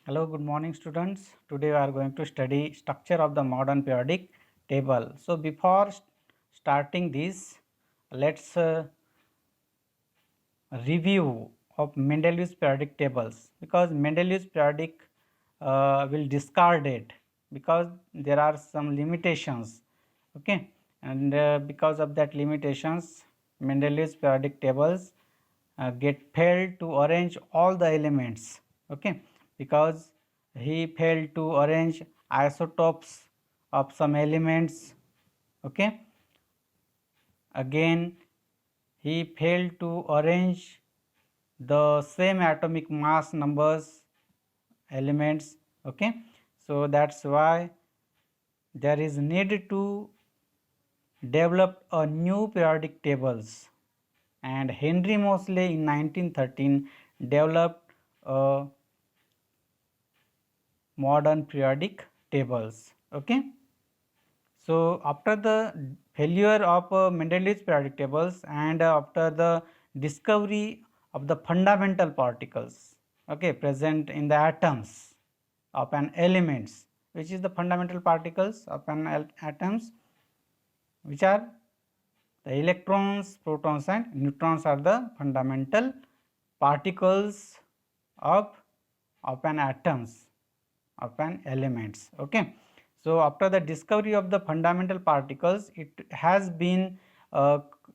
Hello, good morning students. Today we are going to study structure of the modern periodic table. So before starting this, let's review of Mendeleev's periodic tables, because Mendeleev's periodic will discard it because there are some limitations, okay, and because of that limitations Mendeleev's periodic tables get failed to arrange all the elements, okay, because he failed to arrange isotopes of some elements, okay. Again he failed to arrange the same atomic mass numbers elements, okay. So that's why there is need to develop a new periodic tables, and Henry Moseley in 1913 developed a modern periodic tables, okay. So after the failure of Mendeleev's periodic tables and after the discovery of the fundamental particles, okay, present in the atoms of an elements, which is the fundamental particles of an atoms, which are the electrons, protons and neutrons are the fundamental particles of an atoms of an elements, okay. So after the discovery of the fundamental particles, it has been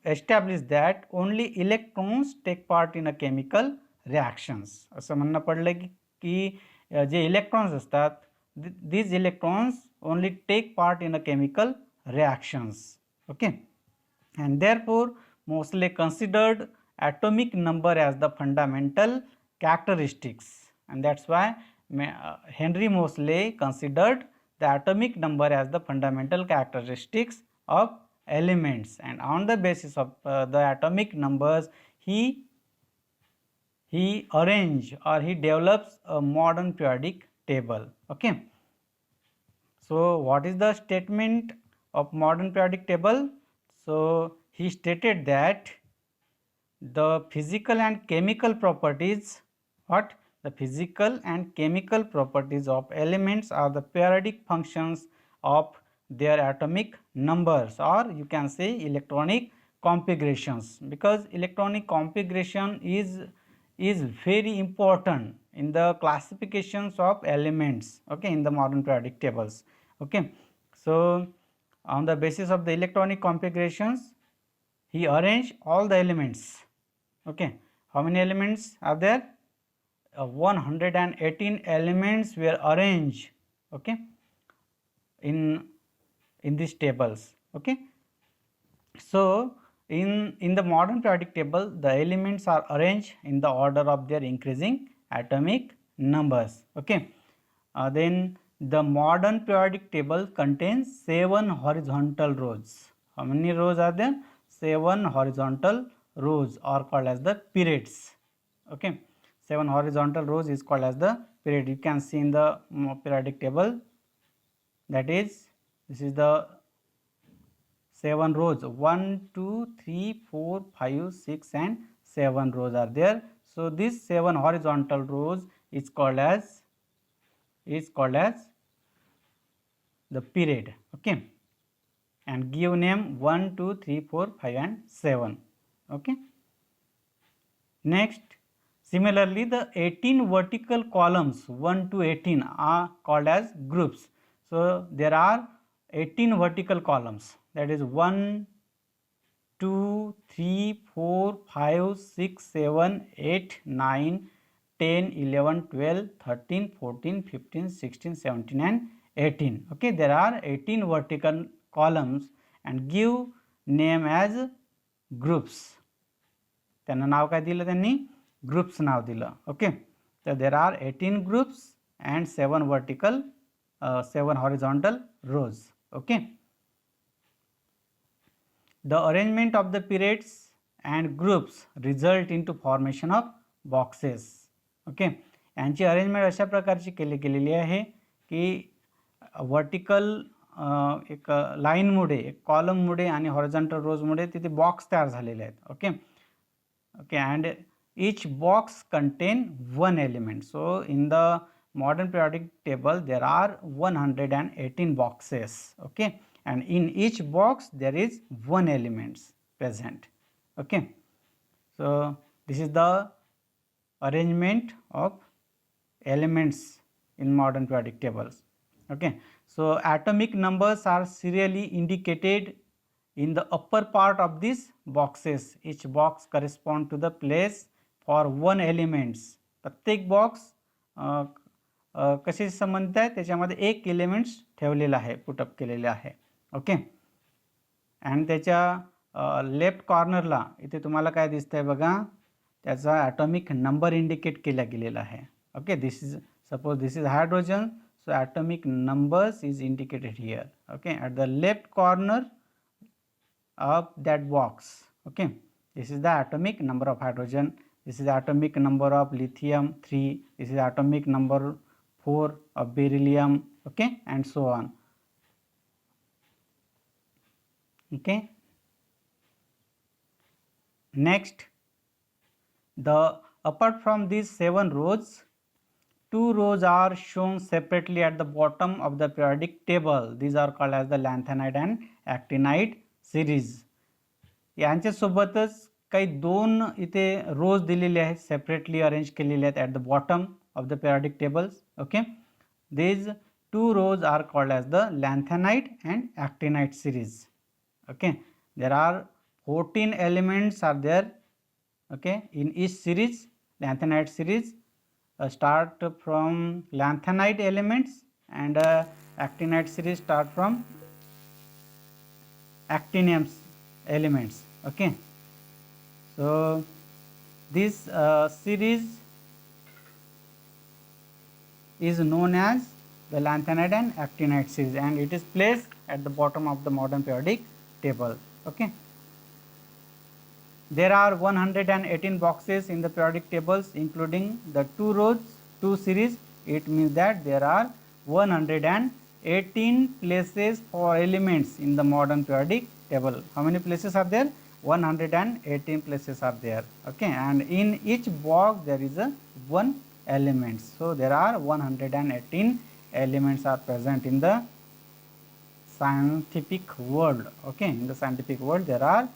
established that only electrons take part in a chemical reactions. असं म्हणणं पडलं की जे electrons असतात, these electrons only take part in a chemical reactions, okay, and therefore Moseley considered atomic number as the fundamental characteristics, and that's why Henry Moseley considered the atomic number as the fundamental characteristics of elements, and on the basis of the atomic numbers he arrange or he develops a modern periodic table, okay. So what is the statement of modern periodic table? So he stated that the physical and chemical properties, what? The physical and chemical properties of elements are the periodic functions of their atomic numbers, or you can say electronic configurations, because electronic configuration is very important in the classifications of elements, okay, in the modern periodic tables, okay. So on the basis of the electronic configurations he arranged all the elements, okay. How many elements are there? 118 elements were arranged, okay, in these tables, okay. So in the modern periodic table the elements are arranged in the order of their increasing atomic numbers, okay. Then the modern periodic table contains 7 horizontal rows. How many rows are there? 7 horizontal rows are called as the periods, okay. 7 horizontal rows is called as the period. You can see in the periodic table, that is, this is the 7 rows, 1 2 3 4 5 6 and 7 rows are there. So this 7 horizontal rows is called as the period, okay, and give name 1 2 3 4 5 and 7, okay. Next, similarly the 18 vertical columns 1 to 18 are called as groups. So there are 18 vertical columns, that is 1 2 3 4 5 6 7 8 9 10 11 12 13 14 15 16 17 and 18, okay. There are 18 vertical columns and give name as groups. त्यांना नाव काय दिलं त्यांनी? Groups नाव दिलं, okay. तर there are 18 groups and 7 vertical 7 horizontal rows, okay. The arrangement of the periods and groups result into formation of boxes, okay. यांची arrangement अशा प्रकारची केलेली आहे की वर्टिकल एक लाईनमुळे, एक कॉलममुळे आणि हॉरिझॉन्टल रोजमुळे तिथे बॉक्स तयार झालेले आहेत, okay. Okay, and each box contain one element. So in the modern periodic table there are 118 boxes, okay, and in each box there is one elements present, okay. So this is the arrangement of elements in modern periodic tables, okay. So atomic numbers are serially indicated in the upper part of these boxes. Each box correspond to the place for one elements. प्रत्येक box कशी संबंधित आहे, त्याच्यामध्ये एक elements ठेवलेला आहे, put up केलेले आहे, ओके. आणि त्याच्या लेफ्ट कॉर्नरला इथे तुम्हाला काय दिसतंय बघा, त्याचा ॲटॉमिक नंबर इंडिकेट केला गेलेला आहे, okay. This is suppose this is hydrogen, so atomic numbers is indicated here, okay, at the left corner of that box, okay. This is the atomic number of hydrogen, this is the atomic number of lithium 3, this is atomic number 4 of beryllium, okay, and so on, okay. Next, apart from these 7 rows, 2 rows are shown separately at the bottom of the periodic table. These are called as the lanthanide and actinide series. यांच्या सोबतच काही दोन इथे रोज दिलेले आहेत, separately arrange केलेले आहेत at the bottom of the periodic tables, okay. These 2 rows are called as the lanthanide and actinide series, okay. There are 14 elements are there, okay, in each series. Lanthanide series start from lanthanide elements and actinide series start from actinium elements, okay. So this series is known as the lanthanide and actinide series, and it is placed at the bottom of the modern periodic table, okay. There are 118 boxes in the periodic tables, including the 2 rows, 2 series. It means that there are 118 places for elements in the modern periodic table. How many places are there? 118 places are there, okay, and in each box there is a one element. So there are 118 elements are present in the scientific world, okay. In the scientific world there are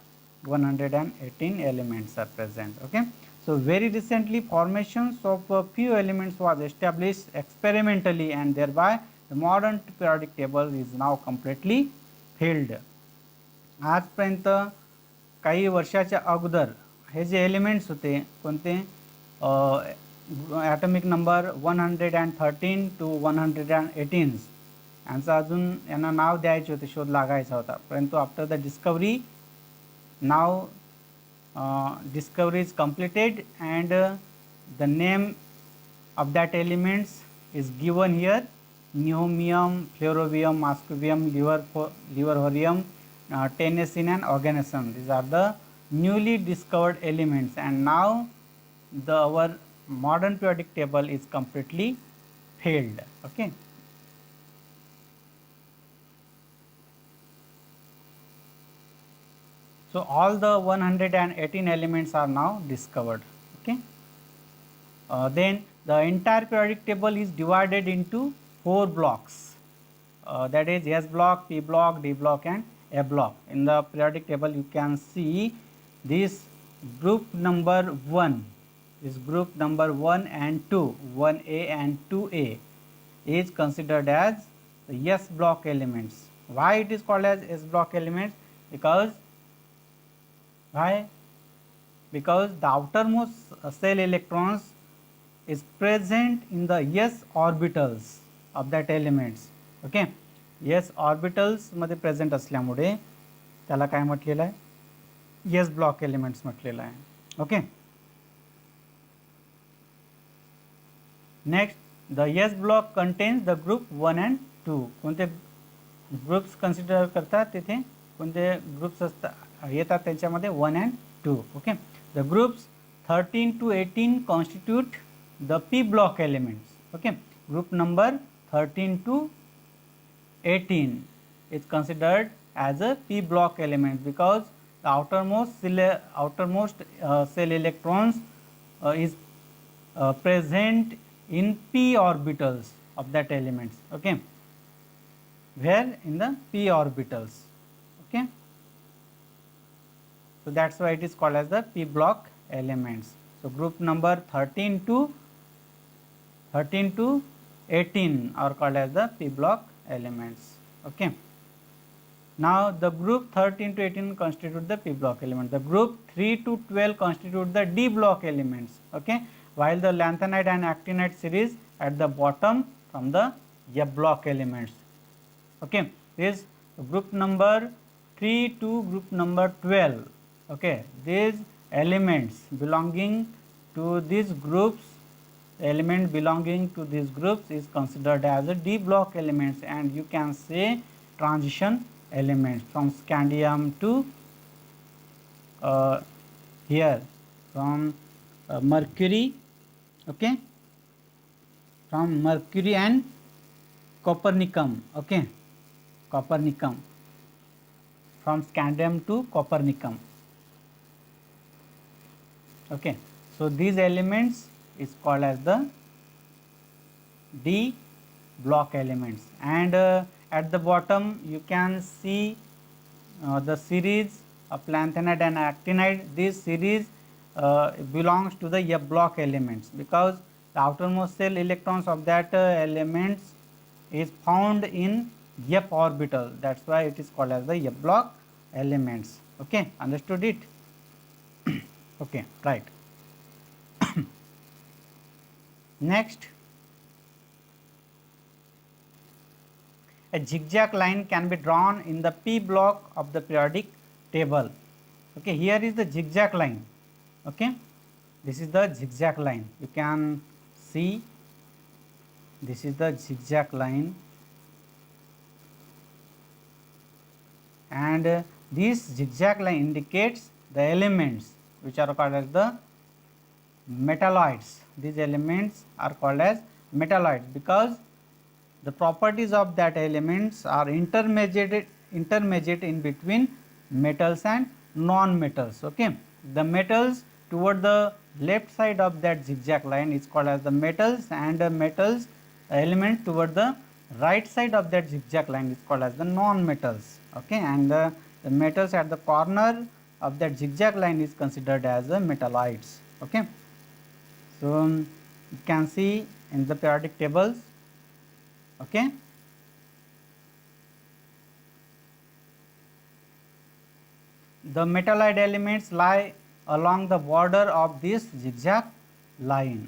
118 elements are present, okay. So very recently formations of a few elements was established experimentally, and thereby the modern periodic table is now completely filled. आजपर्यंत काही वर्षाच्या अगोदर हे जे elements होते कोणते, atomic number 113 to 118 यांचं अजून यांना नाव द्यायचे होते, शोध लागायचा होता, परंतु after the discovery now discovery is completed and the name of that elements is given here: niobium, flerobium, moscovium, liverhorium, tennessine and organosum. These are the newly discovered elements, and now our modern periodic table is completely filled, okay. So all the 118 elements are now discovered, okay. Then the entire periodic table is divided into 4 blocks, that is S block, P block, D block and A block. In the periodic table you can see this group number 1, this group number 1 and 2, 1A and 2A is considered as the S block elements. Why it is called as S block elements? Because why? Because the outermost cell electrons is present in the s orbitals of that elements, okay. s orbitals मध्ये present असल्यामुळे त्याला काय म्हटलेलं आहे, s block elements म्हटलेलं आहे, okay. Next, the S block contains the group 1 and 2. कोणते groups consider करतात, तिथे कोणते ग्रुप्स असतात येतात त्याच्यामध्ये 1 and 2, okay. The groups 13 to 18 constitute the P block elements, okay. Group number 13 to 18 is considered as a P block element because the outermost cell electrons is present in p orbitals of that elements, okay, where in the p orbitals, okay. So that's why it is called as the p block elements. So group number 13 to 18 are called as the p block elements, okay. Now the group 13 to 18 constitute the p block element. The group 3 to 12 constitute the d block elements, okay, while the lanthanide and actinide series at the bottom from the f block elements, okay. This group number 3 to group number 12, okay. These elements belonging to these groups, element belonging to these groups is considered as a d block elements, and you can say transition elements from scandium to here, from mercury, okay, from mercury and copernicum, okay, copernicum, from scandium to copernicum, okay. So these elements is called as the d block elements, and at the bottom you can see the series of lanthanide and actinide. This series belongs to the f block elements, because the outermost shell electrons of that elements is found in f orbital. That's why it is called as the f block elements, okay. Understood it? Okay, right. Next, a zigzag line can be drawn in the p block of the periodic table, okay. Here is the zigzag line, okay. This is the zigzag line, you can see this is the zigzag line, and this zigzag line indicates the elements which are called as the metalloids. These elements are called as metalloids because the properties of that elements are intermediate in between metals and non-metals, okay. The metals toward the left side of that zigzag line is called as the metals, and the metals element toward the right side of that zigzag line is called as the non-metals, okay. And the metals at the corner of that zigzag line is considered as the metalloids, okay. So you can see in the periodic tables, okay. The metalloid elements lie along the border of this zigzag line.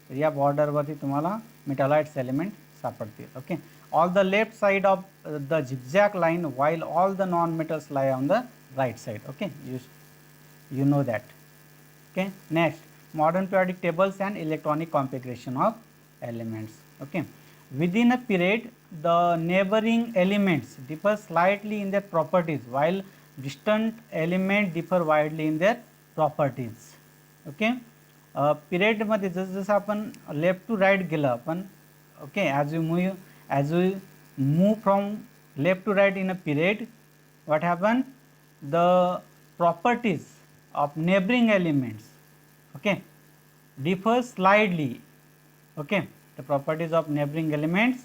तर या border वरती तुम्हाला metalloids element सापडतील, okay. All the left side of the zigzag line, while all the non-metals lie on the right side, okay. You know that, okay. Next, modern periodic tables and electronic configuration of elements, okay. Within a period, the neighboring elements differ slightly in their properties, while distant elements differ widely in their properties, okay. Period मध्ये जसं आपण left to right गेलं आपण, okay, as we move from left to right in a period, what happen, the properties of neighboring elements, okay, differ slightly, okay. The properties of neighboring elements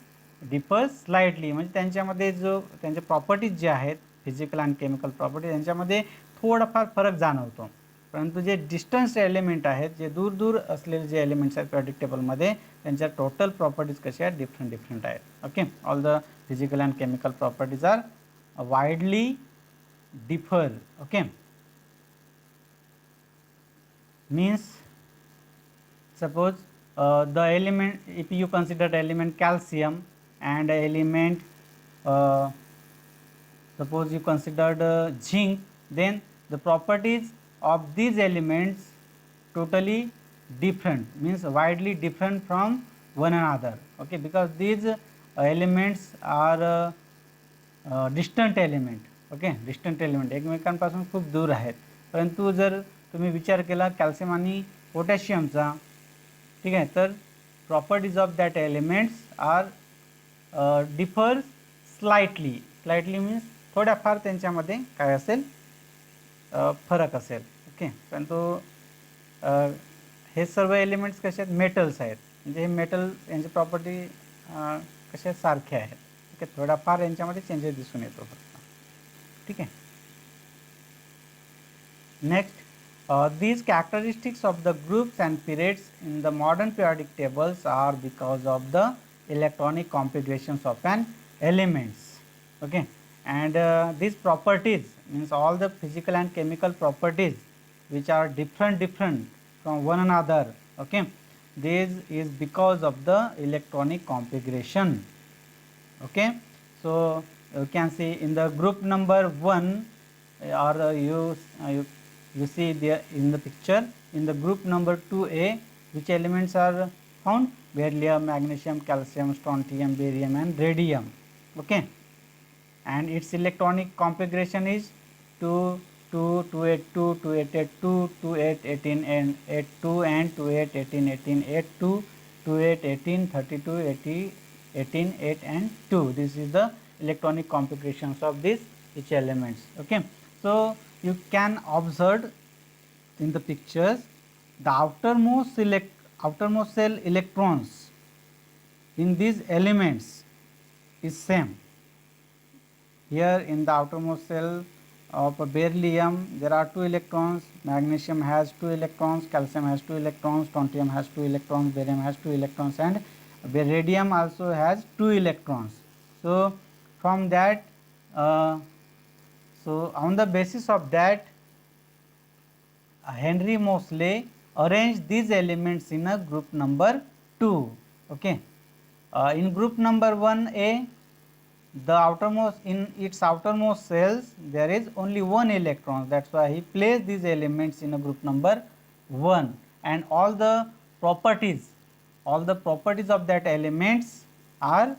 differ slightly, म्हणजे त्यांच्यामध्ये जो त्यांचे properties जे आहेत physical आणि chemical properties यांच्यामध्ये थोडाफार फरक जाणवतो, परंतु जे डिस्टन्स एलिमेंट आहेत, जे दूर दूर असलेले जे एलिमेंट्स आहेत periodic टेबलमध्ये, त्यांच्या टोटल प्रॉपर्टीज कशा आहेत, डिफरंट आहेत, okay. All the physical and chemical properties are widely differ, okay. Means suppose the element, if you consider element calcium and element suppose you considered zinc, then the properties of these elements totally different, means widely different from one another, okay, because these elements are distant element, okay. Distant element एकमेकांपासून खूप दूर आहेत, परंतु जर तुम्ही विचार केला calcium आणि पोटॅशियमचा, ठीक आहे, तर properties of that elements are differ slightly means थोड्याफार त्यांच्यामध्ये काय असेल, फरक असेल, ओके. परंतु हे सर्व एलिमेंट्स कसे आहेत, मेटल्स आहेत, म्हणजे हे मेटल यांची प्रॉपर्टी कशा सारख्या आहेत. ठीक आहे, थोडाफार यांच्यामध्ये चेंजेस दिसून येतो फक्त. ठीक आहे. Next, these characteristics of the groups and periods in the modern periodic tables are because of the electronic configurations of an elements. Okay, and these properties means all the physical and chemical properties which are different from one another. Okay, this is because of the electronic configuration. Okay, so you can see in the group number 1 or you see there in the picture, in the group number 2A, which elements are found? Beryllium, magnesium, calcium, strontium, barium and radium. Okay, and its electronic configuration is 2 2 282 2882 2818 and 82 and 28 18 18 82 28 18 32 80 18 8 and 2. This is the electronic configurations of these each elements. Okay, so you can observe in the pictures the outermost cell electrons in these elements is same. Here in the outermost cell of beryllium there are 2 electrons, magnesium has 2 electrons, calcium has 2 electrons, strontium has 2 electrons, barium has 2 electrons and radium also has 2 electrons. So from that, so on the basis of that, Henry Moseley arranged these elements in a group number 2. Okay, in group number 1A, the outermost, in its outermost cells there is only 1 electron, that is why he placed these elements in a group number 1, and all the properties of that elements are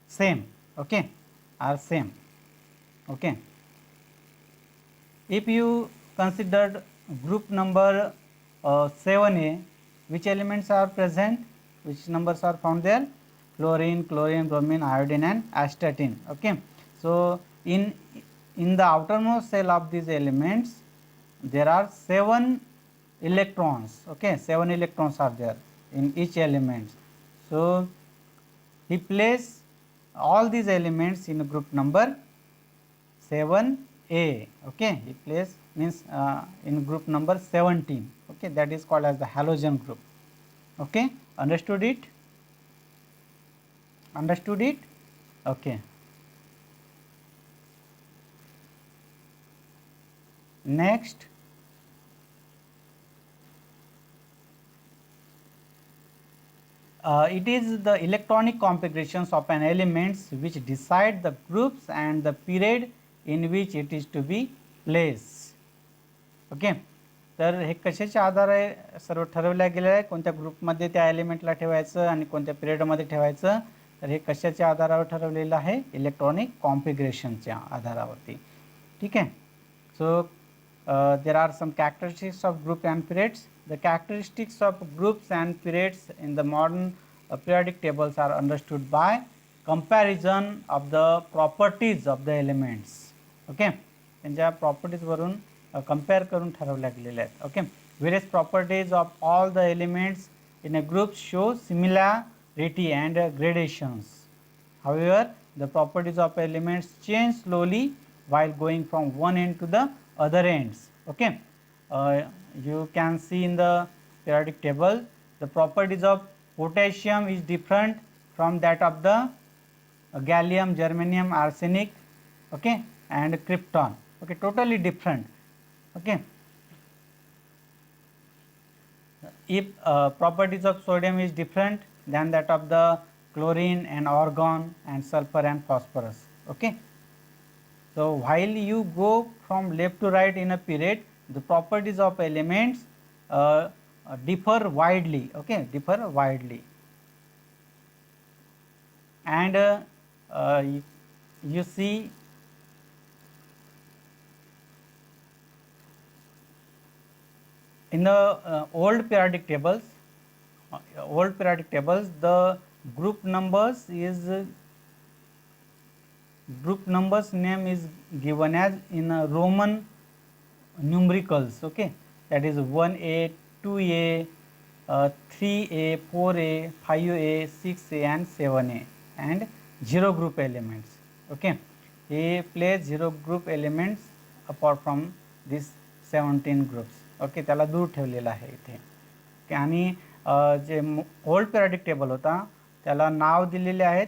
same. Okay, are same. Okay, if you considered group number 7A, which elements are present, which numbers are found there? Chlorine, bromine, iodine and astatine. Okay, so in the outermost cell of these elements there are 7 electrons. Okay, 7 electrons are there in each element. So he placed all these elements in group number 7A. Okay, he placed means in group number 17. Okay, that is called as the halogen group. Okay, understood it? Understood it? Okay. Next, it is the electronic configurations of an elements which decide the groups and the period in which it is to be placed. Okay, तर हे कशाच्या आधारे सर्व ठरवल्या गेले आहे, कोणत्या ग्रुपमध्ये त्या एलिमेंटला ठेवायचं आणि कोणत्या पिरियडमध्ये ठेवायचं, तर हे कशाच्या आधारावर ठरवलेलं आहे? इलेक्ट्रॉनिक कॉन्फिगरेशनच्या आधारावरती. ठीक आहे. सो there are some characteristics of group and periods. The characteristics of groups and periods in the modern periodic tables are understood by comparison of the properties of the elements. Okay, त्यांच्या properties वरून compare करून ठरवल्या गेलेल्या आहेत. Okay, various properties of all the elements in a group show similarity and gradations. However, the properties of elements change slowly while going from one end to the other ends. Okay, you can see in the periodic table the properties of potassium is different from that of the gallium, germanium, arsenic, okay, and krypton. Okay, totally different. Okay, if properties of sodium is different than that of the chlorine and argon and sulfur and phosphorus. Okay, so while you go from left to right in a period, the properties of elements differ widely. Okay, differ widely, and you see in the old periodic tables, the group numbers name is given as in Roman numericals. Okay, that is 1A, 2A, 3A, 4A, 5A, 6A and 7A and zero group elements. Okay, he plays zero group elements apart from this 17 groups. Okay, त्याला दूर ठेवलेला आहे इथे. आणि जे old periodic table होता त्याला नाव दिलेले आहेत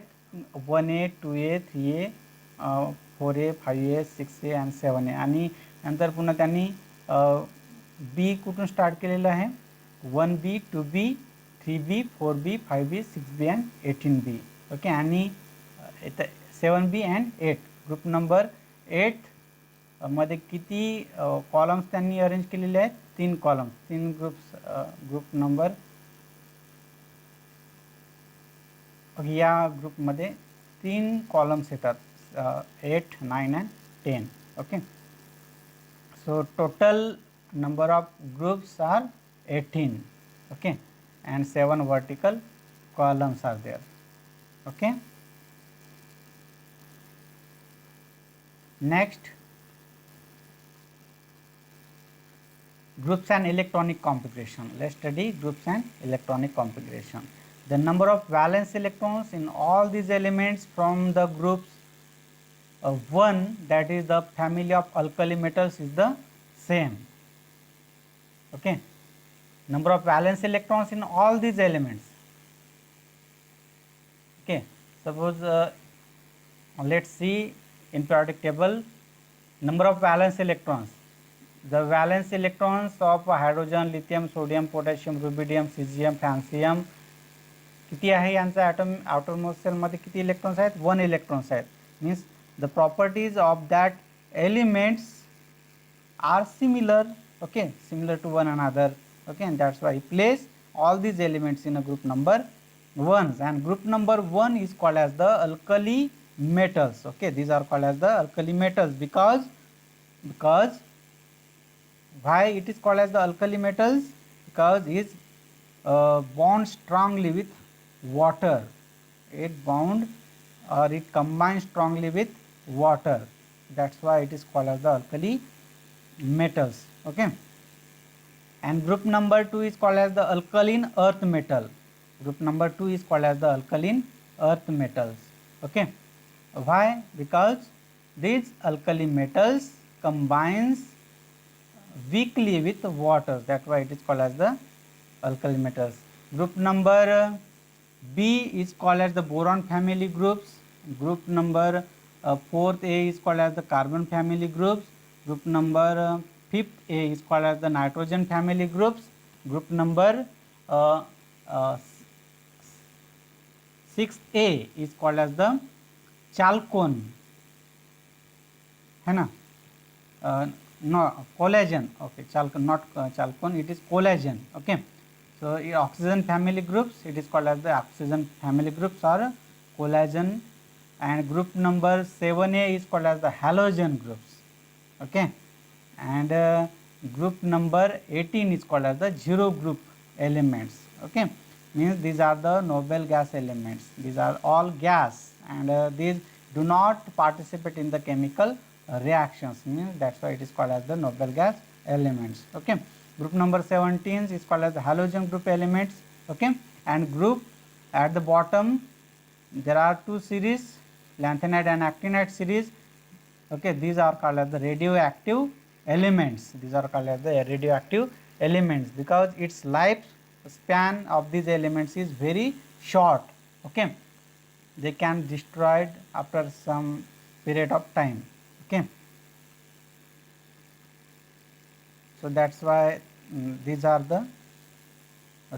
1A, 2A, 3A, 4A, 5A, 6A and 7A. आणि नंतर पुन्हा त्यांनी बी कुठून स्टार्ट केलेलं आहे 1B, 2B, 3B, 4B, 5B, 6B and 18B. Okay, आणि 7B and 8 ग्रुप नंबर 8 मध्ये किती कॉलम्स त्यांनी अरेंज केलेले आहेत 3 कॉलम्स 3 ग्रुप नंबर या ग्रुपमध्ये 3 कॉलम्स येतात 8, 9 and 10. Okay, so total number of groups are 18. Okay, and 7 vertical columns are there. Okay, next, groups and electronic configuration. Let's study groups and electronic configuration. The number of valence electrons in all these elements from the groups 1, that is the family of alkali metals, is the same. Okay, number of valence electrons in all these elements. Okay, suppose let's see in periodic table number of valence electrons. The valence electrons of hydrogen, lithium, sodium, potassium, rubidium, cesium, francium किती आहे यांचा atom outermost सेलमध्ये किती electrons आहेत 1 electrons आहेत. Means the properties of that elements are similar. Okay, similar to one another. Okay, and that's why he place all these elements in a group number 1, and group number 1 is called as the alkali metals. Okay, these are called as the alkali metals because why it is called as the alkali metals? Because it bonds strongly with water. It bound or it combines strongly with water. That's why it is called as the alkali metals. Okay, and group number 2 is called as the alkaline earth metal. Group number 2 is called as the alkaline earth metals. Okay, why? Because these alkali metals combines weakly with water. That's why it is called as the alkali metals. Group number B is called as the boron family groups. Group number 4th A is called as the carbon family groups. Group number 5th A is called as the nitrogen family groups. Group number 6th A is called as the chalcone, है ना, no, collagen. Okay, chalcone, not chalcone, it is collagen. Okay, so in oxygen family groups it is called as the oxygen family groups or collagen, and group number 7A is called as the halogen groups. Okay, and group number 18 is called as the zero group elements. Okay, means these are the noble gas elements. These are all gas, and these do not participate in the chemical reactions. Means that's why it is called as the noble gas elements. Okay, group number 17 is called as the halogen group elements. Okay, and group at the bottom there are two series, lanthanide and actinide series. Okay, these are called as the radioactive elements. These are called as the radioactive elements because its life span of these elements is very short. Okay, they can destroyed after some period of time. Okay, so that's why these are the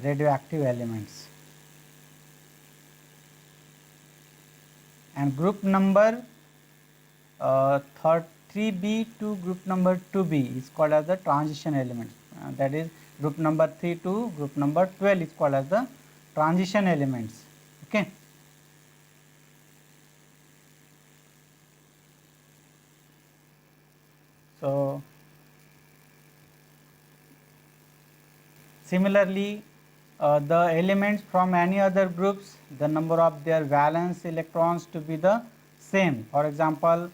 radioactive elements. And group number 3B to group number 2B is called as the transition elements. That is group number 3 to group number 12 is called as the transition elements. Okay, so similarly the elements from any other groups, the number of their valence electrons to be the same. For example,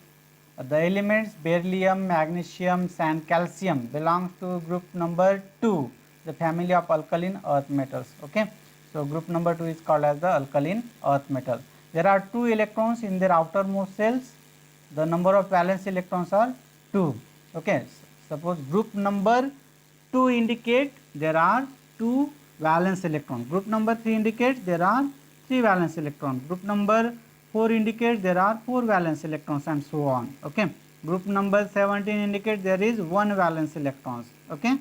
the elements beryllium, magnesium and calcium belongs to group number 2, the family of alkaline earth metals. Okay, so group number 2 is called as the alkaline earth metal. There are 2 electrons in their outermost shells. The number of valence electrons are 2. Okay, suppose group number 2 indicate there are 2 valence electrons. Group number 3 indicates there are 3 valence electrons. Group number 4 indicates there are 4 valence electrons, and so on. Okay, group number 17 indicates there is 1 valence electrons. Okay,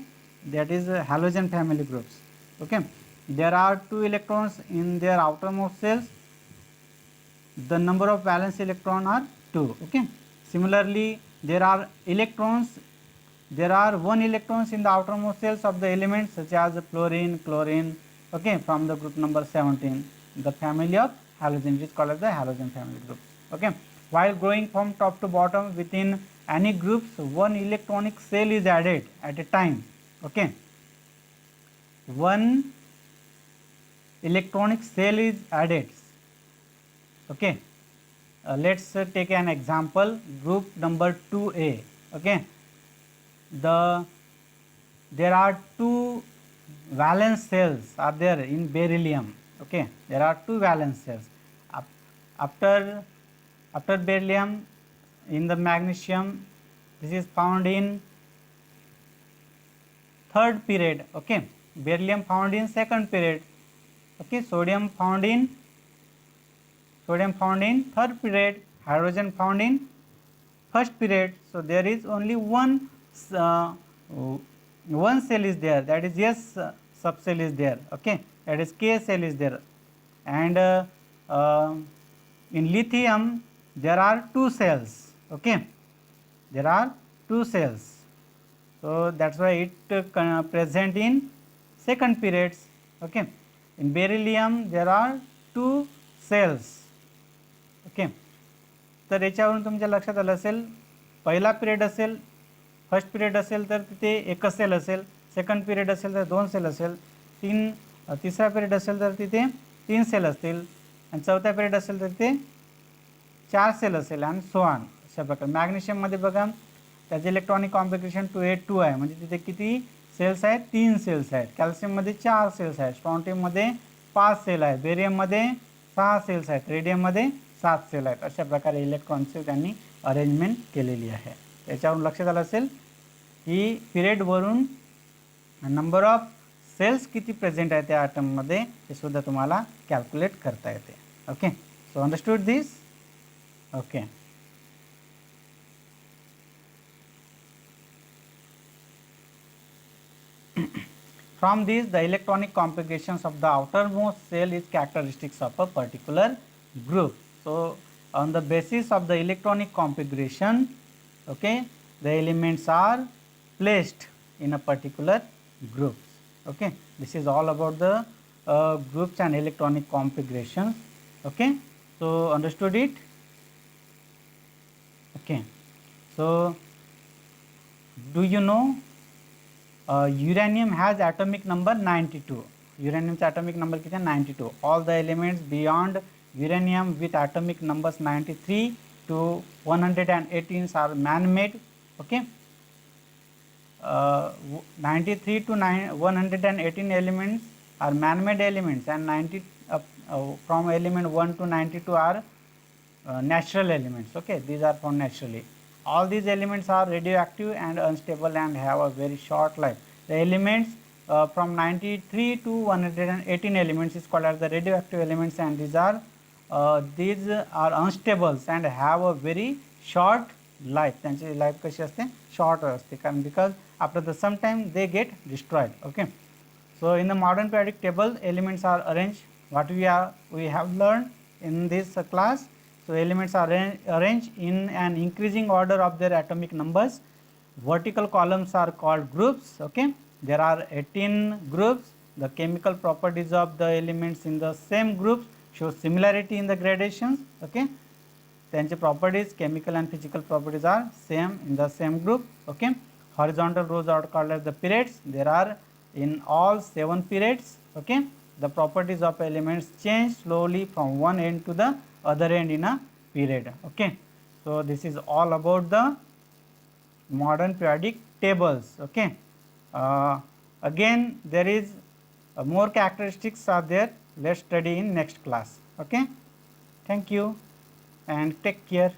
that is halogen family groups. Okay, there are 2 electrons in their outermost shells. The number of valence electron are 2. Okay, similarly there are electrons, there are 1 electrons in the outermost shells of the elements such as fluorine, chlorine. Okay, from the group number 17, the family of halogen, which is called as the halogen family group. Okay, while going from top to bottom within any groups, 1 electronic cell is added at a time. Okay, 1 electronic cell is added. Okay, let's take an example, group number 2A. Okay, there are 2 valence cells are there in beryllium. Okay, there are 2 valence cells. After beryllium, in the magnesium, this is found in third period. Okay, beryllium found in second period. Okay, sodium found in third period, hydrogen found in first period. So there is only one cell is there, that is S subcell is there. Okay, that is K cell is there, and in lithium there are 2 cells. Okay, there are 2 cells, so that's why it present in second periods. Okay, in beryllium there are 2 cells. Okay, तर याच्यावरून तुमच्या लक्षात आलं असेल, पहिला period असेल, first period असेल तर तिथे एकच सेल असेल, सेकंड पिरियड असेल तर 2 सेल असेल, तिसरा पिरियड असेल तर तिथे 3 सेल असतील, आणि चौथा पिरियड असेल तर तिथे 4 सेल असेल, आणि सो ऑन. अशा प्रकारे मॅग्नेशियममध्ये बघा, त्याचे इलेक्ट्रॉनिक कॉन्फिगरेशन 2A2 आहे, म्हणजे तिथे किती सेल्स आहेत, 3 सेल्स आहेत. कॅल्शियममध्ये 4 सेल्स आहेत, स्ट्रॉन्टियममध्ये 5 सेल आहेत, बेरियममध्ये 6 सेल्स आहेत, रेडियममध्ये 7 सेल आहेत. अशा प्रकारे इलेक्ट्रॉनचे त्यांनी अरेंजमेंट केलेली आहे. त्याच्यावरून लक्षात आलं असेल की पिरियडवरून नंबर ऑफ सेल्स किती प्रेझेंट आहे त्या ॲटममध्ये हे सुद्धा तुम्हाला कॅल्क्युलेट करता येते. Okay, so understood this. Okay, from these the electronic configurations of the outermost cell is characteristics of a particular group. So on the basis of the electronic configuration, okay, the elements are placed in a particular group. Okay, this is all about the groups and electronic configurations. Okay, so understood it. Okay, so do you know uranium has atomic number 92. Uranium atomic number कितना 92. All the elements beyond uranium with atomic numbers 93 to 118 are man-made. Okay, 93 to 118 elements are man-made elements, and 90 from element 1 to 92 are natural elements. Okay, these are found naturally. All these elements are radioactive and unstable and have a very short life. The elements from 93 to 118 elements is called as the radioactive elements, and these are unstable and have a very short life. त्यांची life कशी असते, short असते, कारण because after the some time they get destroyed. Okay, so in the modern periodic table elements are arranged. What we have learned in this class. So elements are arranged in an increasing order of their atomic numbers. Vertical columns are called groups. Okay, there are 18 groups. The chemical properties of the elements in the same groups show similarity in the gradations. Okay, त्यांचे properties, chemical and physical properties are same in the same group. Okay, horizontal rows are called as the periods. There are in all 7 periods. Okay, the properties of elements change slowly from one end to the other end in a period. Okay, so this is all about the modern periodic tables. Okay, Again there is more characteristics are there. Let's study in next class. Okay. Thank you and take care.